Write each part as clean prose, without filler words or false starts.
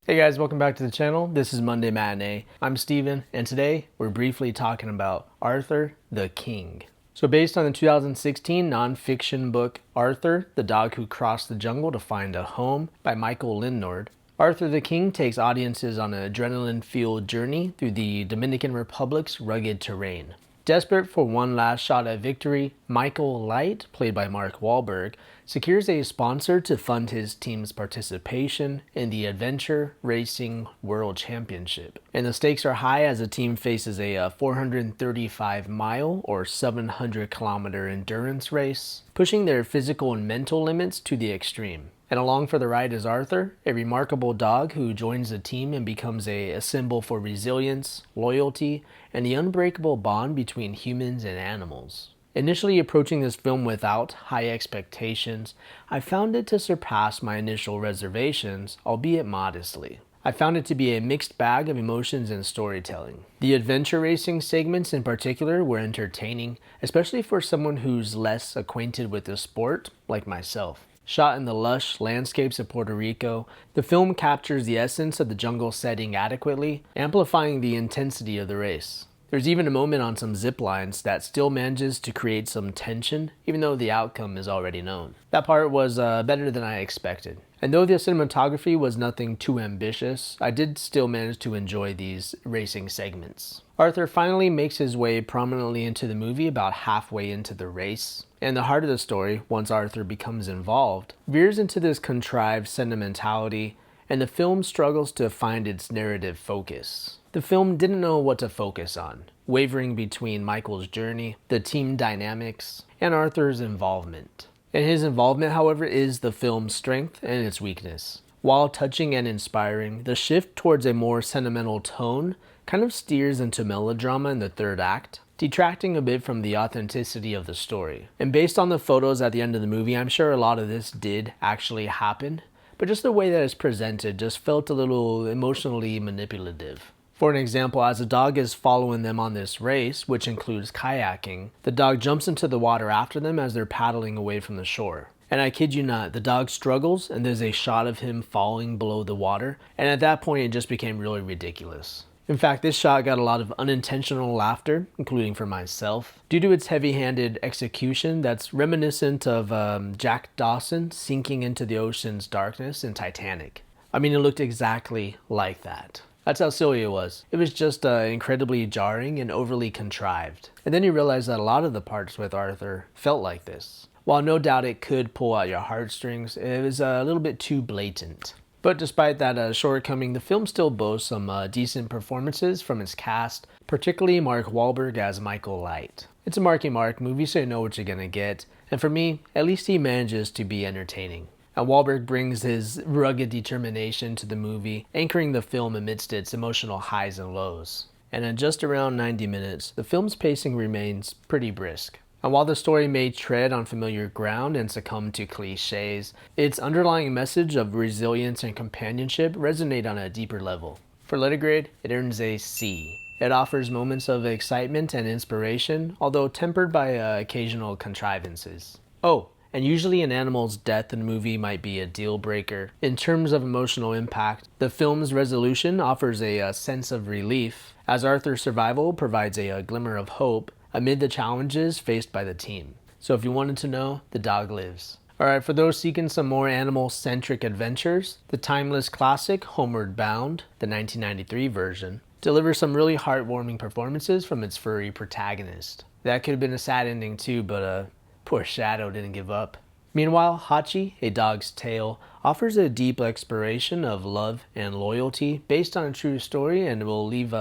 Hey guys, welcome back to the channel. This is Monday Matinee. I'm Steven, and today we're briefly talking about Arthur the King. So based on the 2016 nonfiction book Arthur, the Dog Who Crossed the Jungle to Find a Home by Michael Lindnord, Arthur the King takes audiences on an adrenaline-fueled journey through the Dominican Republic's rugged terrain. Desperate for one last shot at victory, Michael Light, played by Mark Wahlberg, secures a sponsor to fund his team's participation in the Adventure Racing World Championship. And the stakes are high as the team faces a 435-mile or 700-kilometer endurance race, pushing their physical and mental limits to the extreme. And along for the ride is Arthur, a remarkable dog who joins the team and becomes a symbol for resilience, loyalty, and the unbreakable bond between humans and animals. Initially approaching this film without high expectations, I found it to surpass my initial reservations, albeit modestly. I found it to be a mixed bag of emotions and storytelling. The adventure racing segments in particular were entertaining, especially for someone who's less acquainted with the sport, like myself. Shot in the lush landscapes of Puerto Rico, the film captures the essence of the jungle setting adequately, amplifying the intensity of the race. There's even a moment on some zip lines that still manages to create some tension, even though the outcome is already known. That part was better than I expected. And though the cinematography was nothing too ambitious, I did still manage to enjoy these racing segments. Arthur finally makes his way prominently into the movie about halfway into the race, and the heart of the story, once Arthur becomes involved, veers into this contrived sentimentality, and the film struggles to find its narrative focus. The film didn't know what to focus on, wavering between Michael's journey, the team dynamics, and Arthur's involvement. And his involvement, however, is the film's strength and its weakness. While touching and inspiring, the shift towards a more sentimental tone kind of steers into melodrama in the third act, detracting a bit from the authenticity of the story. And based on the photos at the end of the movie, I'm sure a lot of this did actually happen, but just the way that it's presented just felt a little emotionally manipulative. For an example, as the dog is following them on this race, which includes kayaking, the dog jumps into the water after them as they're paddling away from the shore. And I kid you not, the dog struggles and there's a shot of him falling below the water, and at that point it just became really ridiculous. In fact, this shot got a lot of unintentional laughter, including for myself, due to its heavy-handed execution that's reminiscent of Jack Dawson sinking into the ocean's darkness in Titanic. I mean, it looked exactly like that. That's how silly it was. It was just incredibly jarring and overly contrived. And then you realize that a lot of the parts with Arthur felt like this. While no doubt it could pull out your heartstrings, it was a little bit too blatant. But despite that shortcoming, the film still boasts some decent performances from its cast, particularly Mark Wahlberg as Michael Light. It's a Marky Mark movie, so you know what you're gonna get. And for me, at least he manages to be entertaining. And Wahlberg brings his rugged determination to the movie, anchoring the film amidst its emotional highs and lows. And in just around 90 minutes, the film's pacing remains pretty brisk. And while the story may tread on familiar ground and succumb to cliches, its underlying message of resilience and companionship resonate on a deeper level. For letter grade, it earns a C. It offers moments of excitement and inspiration, although tempered by occasional contrivances. Oh, and usually an animal's death in a movie might be a deal breaker. In terms of emotional impact, the film's resolution offers a sense of relief, as Arthur's survival provides a glimmer of hope amid the challenges faced by the team. So if you wanted to know, the dog lives. Alright, for those seeking some more animal-centric adventures, the timeless classic Homeward Bound, the 1993 version, delivers some really heartwarming performances from its furry protagonist. That could have been a sad ending too, but poor Shadow didn't give up. Meanwhile, Hachi, A Dog's Tale, offers a deep exploration of love and loyalty based on a true story and will leave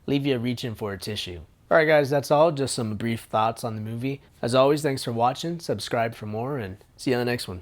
you reaching for a tissue. Alright guys, that's all. Just some brief thoughts on the movie. As always, thanks for watching, subscribe for more, and see you on the next one.